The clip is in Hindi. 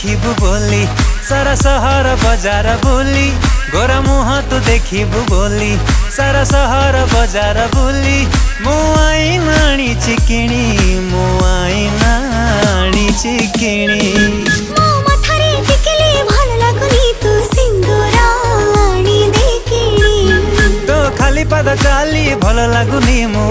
देखिबु बोली सारा सहर बजार बुली गोरा मुह तू देखिबु बोली सारा सहर बजार बुली मु आई नाणी चिकिणी मु आई नाणी चिकिणी मो मथारे टिकले भल लागुनी तू सिंदूर आणी देखिणी तो खाली पाद चाली भल लागुनी मु